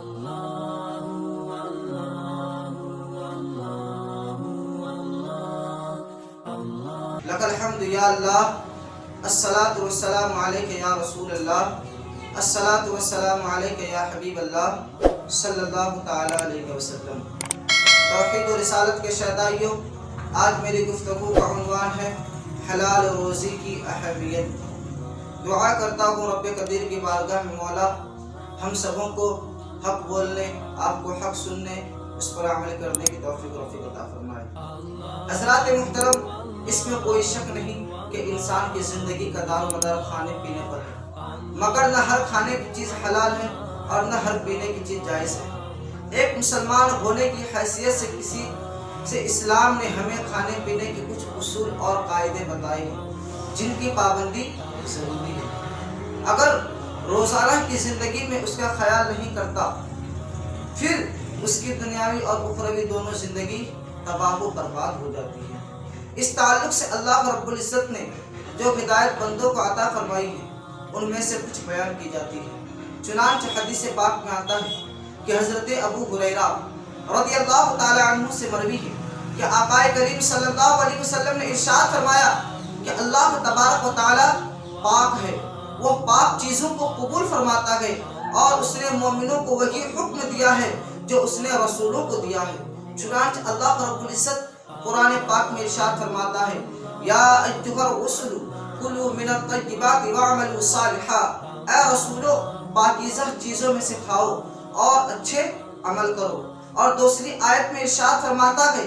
لک الحمد یا اللہ، الصلاۃ والسلام علیک یا رسول اللہ، الصلاۃ والسلام علیک یا حبیب اللہ صلی اللہ تعالی علیہ وسلم۔ توحید و رسالت کے شہدائیوں، آج میری گفتگو کا عنوان ہے حلال روزی کی اہمیت۔ دعا کرتا ہوں رب قدیر کی بارگاہ میں مولا ہم سبوں کو حق بولنے، آپ کو حق سننے، اس پر عمل کرنے کی توفیق و رفیق عطا فرمائے۔ حضرات محترم، اس میں کوئی شک نہیں کہ انسان کی زندگی کا دار و مدار کھانے پینے پر ہے، مگر نہ ہر کھانے کی چیز حلال ہے اور نہ ہر پینے کی چیز جائز ہے۔ ایک مسلمان ہونے کی حیثیت سے کسی سے اسلام نے ہمیں کھانے پینے کے کچھ اصول اور قاعدے بتائے ہیں جن کی پابندی ضروری ہے۔ اگر روزانہ کی زندگی میں اس کا خیال نہیں کرتا، پھر اس کی دنیاوی اور اخروی دونوں زندگی تباہ و برباد ہو جاتی ہے۔ اس تعلق سے اللہ رب العزت نے جو ہدایت بندوں کو عطا فرمائی ہے ان میں سے کچھ بیان کی جاتی ہے۔ چنانچہ حدیث پاک میں آتا ہے کہ حضرت ابو ہریرہ رضی اللہ تعالی عنہ سے مروی ہے کہ آقا کریم صلی اللہ علیہ وسلم نے ارشاد فرمایا کہ اللہ تبارک و تعالی پاک ہے، وہ پاک چیزوں کو قبول فرماتا ہے اور اس نے مومنوں کو وہی حکم دیا ہے جو اس نے رسولوں کو دیا ہے۔ چنانچہ اللہ رب العزت قرآن پاک میں ارشاد فرماتا ہے یا ایھا الرسل کلوا من الطیبات واعملوا صالحا، اے رسولو پاکیزہ چیزوں میں سے کھاؤ اور اچھے عمل کرو۔ اور دوسری آیت میں ارشاد فرماتا ہے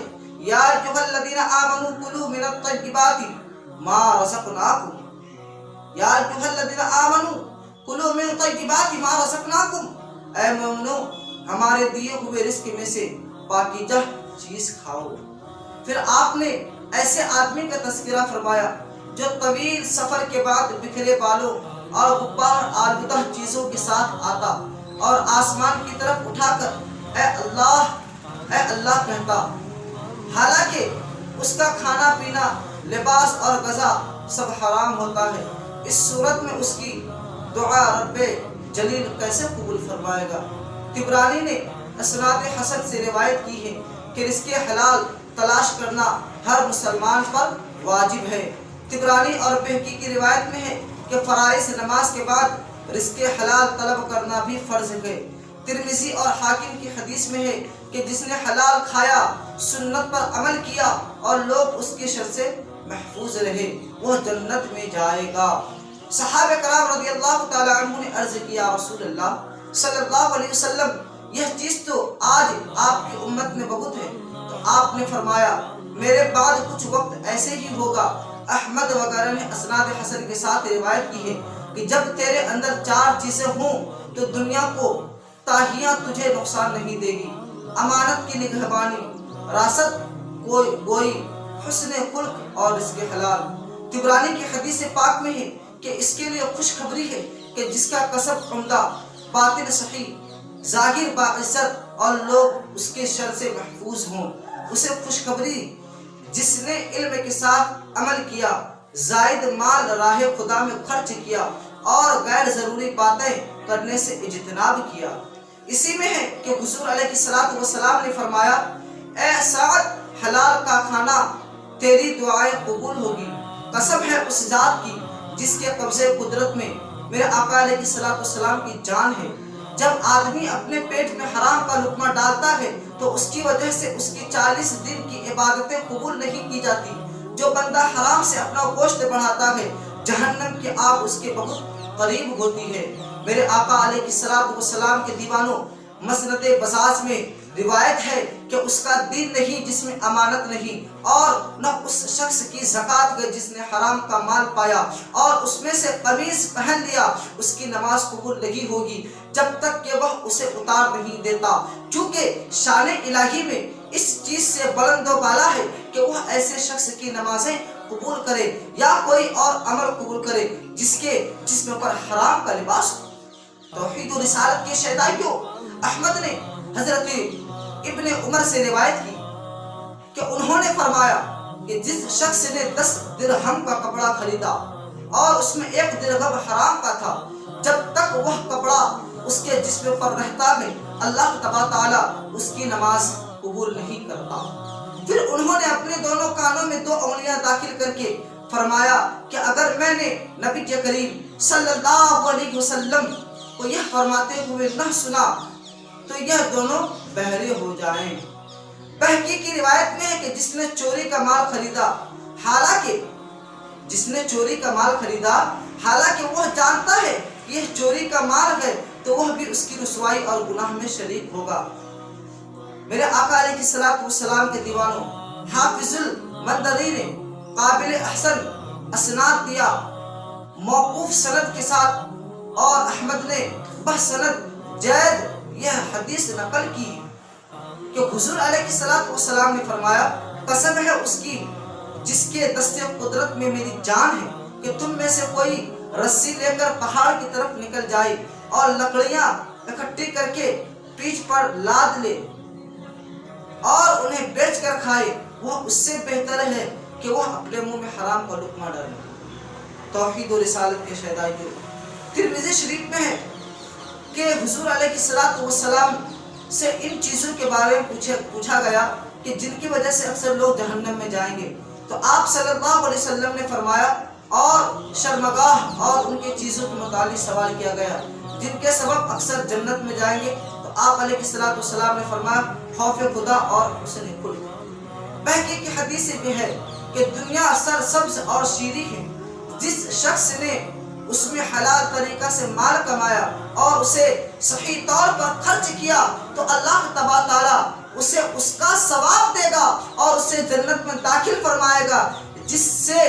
یا ایھا الذین آمنوا کلوا من الطیبات ما رزقناکم، یا ایھا الذین آمنوا کلوا من الطیبات ما رزقناکم، اے مومنو ہمارے دیے ہوئے رزق میں سے پاکیزہ چیز کھاؤ۔ پھر آپ نے ایسے آدمی کا تذکرہ فرمایا جو طویل سفر کے بعد بکھرے بالوں اور غبار آلودہ چیزوں کے ساتھ آتا اور آسمان کی طرف اٹھا کر اے اللہ کہتا، حالانکہ اس کا کھانا پینا، لباس اور غذا سب حرام ہوتا ہے۔ اس صورت میں اس کی دعا رب جلیل کیسے قبول فرمائے گا؟ طبرانی نے اسناد حسن سے روایت کی ہے کہ رزق حلال تلاش کرنا ہر مسلمان پر واجب ہے۔ طبرانی اور بہقی کی روایت میں ہے کہ فرائض نماز کے بعد رزق حلال طلب کرنا بھی فرض ہے۔ ترمذی اور حاکم کی حدیث میں ہے کہ جس نے حلال کھایا، سنت پر عمل کیا اور لوگ اس کے شر سے محفوظ رہے، وہ جنت میں جائے گا۔ صحابہ کرام رضی اللہ تعالی عنہ نے عرض کیا رسول اللہ صلی اللہ علیہ وسلم، یہ چیز تو آج آپ کی امت میں بہت ہے۔ تو آپ نے فرمایا میرے بعد کچھ وقت ایسے ہی ہوگا۔ احمد وغیرہ نے اسناد حسن کے ساتھ روایت کی ہے کہ جب تیرے اندر 4 چیزیں ہوں تو دنیا کو تاہیاں تجھے نقصان نہیں دے گی: امانت کی نگہبانی، راست گوئی، حسن خلق اور رزق حلال۔ طبرانی کی حدیث پاک میں ہے کہ اس کے لیے خوشخبری ہے کہ جس کا کسب عمدہ، باطن صحیح، ظاہر باعزت اور لوگ اس کے شر سے محفوظ ہوں۔ اسے خوشخبری جس نے علم کے ساتھ عمل کیا، زائد مال راہ خدا میں خرچ کیا اور غیر ضروری باتیں کرنے سے اجتناب کیا۔ اسی میں ہے کہ حضور علیہ السلام نے فرمایا اے سعد، حلال کا کھانا تیری دعائیں قبول ہوگی۔ قسم ہے اس ذات کی جس کے قبضے قدرت میں میرے آقا علیہ السلام کی جان ہے، جب آدمی اپنے پیٹ میں حرام کا لقمہ ڈالتا ہے تو اس کی وجہ سے اس کی 40 دن کی عبادتیں قبول نہیں کی جاتی۔ جو بندہ حرام سے اپنا گوشت بڑھاتا ہے، جہنم کی آگ اس کے بہت قریب ہوتی ہے۔ میرے آقا علیہ السلام کے دیوانوں، مسند بزاز میں روایت ہے کہ اس کا دین نہیں جس میں امانت نہیں، اور نہ اس شخص کی زکوٰۃ گئی جس نے حرام کا مال پایا اور اس میں سے قمیص پہن لیا، اس کی نماز قبول نہیں ہوگی جب تک کہ وہ اسے اتار نہیں دیتا، چونکہ شان الہی میں اس چیز سے بلند و بالا ہے کہ وہ ایسے شخص کی نمازیں قبول کرے یا کوئی اور عمل قبول کرے جس کے جسم پر حرام کا لباس ہو۔ توحید و رسالت کے شہدائیوں، احمد نے حضرت ابن عمر سے روایت کی کہ انہوں نے فرمایا کہ جس شخص نے 10 درہم کا کپڑا خریدا اور اس میں 1 درہم حرام کا تھا، جب تک وہ کپڑا اس کے جسم پر رہتا ہے اللہ تبارک تعالیٰ اس کی نماز قبول نہیں کرتا۔ پھر انہوں نے اپنے دونوں کانوں میں 2 انگلیاں داخل کر کے فرمایا کہ اگر میں نے نبی کریم صلی اللہ علیہ وسلم کو یہ فرماتے ہوئے نہ سنا تو یہ دونوں بہرے ہو جائیں۔ بہقی کی روایت میں ہے کہ جس نے چوری کا مال خریدا حالانکہ وہ جانتا ہے کہ یہ چوری کا مال ہے تو وہ بھی اس کی رسوائی اور گناہ میں شریک ہوگا۔ میرے آقا علیہ الصلوۃ والسلام کے دیوانوں، حافظ المندری نے قابل احسن اسناد دیا موقوف سند کے ساتھ، اور احمد نے بسند جید یہ حدیث نقل کی کہ حضور علیہ الصلوۃ والسلام نے فرمایا، قسم ہے اس کی جس کے دست قدرت میں میری جان ہے کہ تم میں سے کوئی رسی لے کر پہاڑ کی طرف نکل جائے اور لکڑیاں اکٹھی کر کے پیٹھ پر لاد لے اور انہیں بیچ کر کھائے، وہ اس سے بہتر ہے کہ وہ اپنے منہ میں حرام کا لقمہ ڈالے۔ توحید و رسالت کے شہدائیوں، ترمذی شریف میں ہے کہ حضور علیہ الصلوۃ والسلام سے ان چیزوں کے بارے میں پوچھا گیا کہ جن کی وجہ سے اکثر لوگ جہنم میں جائیں گے، تو آپ صلی اللہ علیہ وسلم نے فرمایا، اور شرمگاہ اور ان کی چیزوں کے متعلق سوال کیا گیا جن کے سبب اکثر جنت میں جائیں گے، تو آپ علیہ الصلوۃ والسلام نے فرمایا خوف خدا اور حسن خلق۔ بہقی کی حدیث بھی ہے کہ دنیا سرسبز اور شیریں ہے، جس شخص نے اس میں حلال طریقہ سے مال کمایا اور اسے صحیح طور پر خرچ کیا تو اللہ تبارک تعالیٰ اسے اس کا ثواب دے گا اور اسے جنت میں داخل فرمائے گا۔ جس سے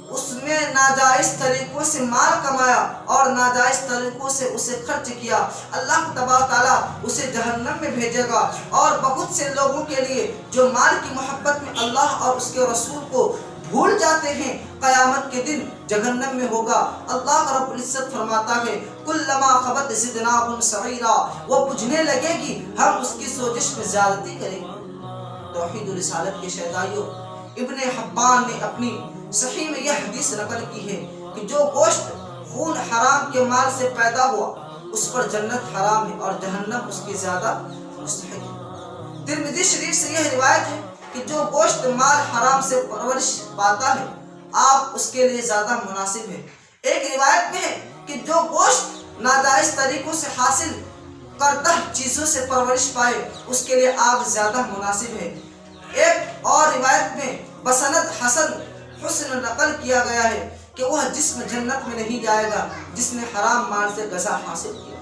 اس نے ناجائز طریقوں سے مال کمایا اور ناجائز طریقوں سے اسے خرچ کیا، اللہ تبارک تعالیٰ اسے جہنم میں بھیجے گا۔ اور بہت سے لوگوں کے لیے جو مال کی محبت میں اللہ اور اس کے رسول کو بھول جاتے ہیں، قیامت کے دن جہنم میں ہوگا۔ اللہ رب العزت فرماتا ہے کلما خبت زدناہم سعیرا، وہ بجھنے لگے گی ہم اس کی سوزش میں زیادتی کریں گے۔ توحید و رسالت کے شہدائیوں، ابن حبان نے اپنی صحیح میں یہ حدیث نقل کی ہے کہ جو گوشت خون حرام کے مال سے پیدا ہوا اس پر جنت حرام ہے اور جہنم اس کی زیادہ مستحق ہے۔ ترمذی شریف سے یہ روایت ہے کہ جو گوشت مال حرام سے پرورش پاتا ہے آپ اس کے لیے زیادہ مناسب ہے۔ ایک روایت میں ہے کہ جو گوشت ناجائز طریقوں سے حاصل کردہ چیزوں سے پرورش پائے اس کے لیے آگ زیادہ مناسب ہے۔ ایک اور روایت میں بسند حسن نقل کیا گیا ہے کہ وہ جسم جنت میں نہیں جائے گا جس نے حرام مال سے غذا حاصل کیا۔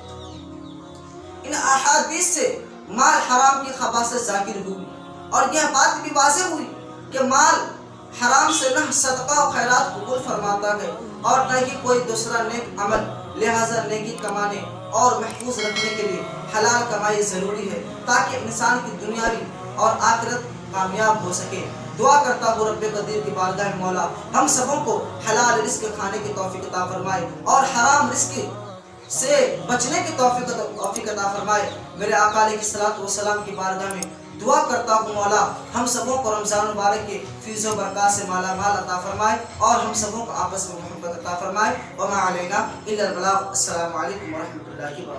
ان احادیث سے مال حرام کی خباثت ظاہر ہوئی اور یہ بات بھی واضح ہوئی کہ مال حرام سے نہ صدقہ و خیرات قبول فرماتا ہے اور نہ ہی کوئی دوسرا نیک عمل، لہذا نیکی کمانے اور محفوظ رکھنے کے لیے حلال کمائی ضروری ہے تاکہ انسان کی دنیاوی اور آخرت کامیاب ہو سکے۔ دعا کرتا ہوں رب قدیر کی بارگاہ مولا ہم سبوں کو حلال رزق کھانے کی توفیق عطا فرمائے اور حرام رزق سے بچنے کی توفیق عطا فرمائے۔ میرے آقا علیہ الصلوۃ والسلام کی بارگاہ میں دعا کرتا ہوں مولا ہم سبوں کو رمضان مبارک کے فیض و برکات سے مالا مال عطا فرمائے اور ہم سبوں کو آپس میں محبت عطا فرمائے۔ وما علینا الا البلاغ۔ السلام علیکم ورحمۃ اللہ وبرکاتہ۔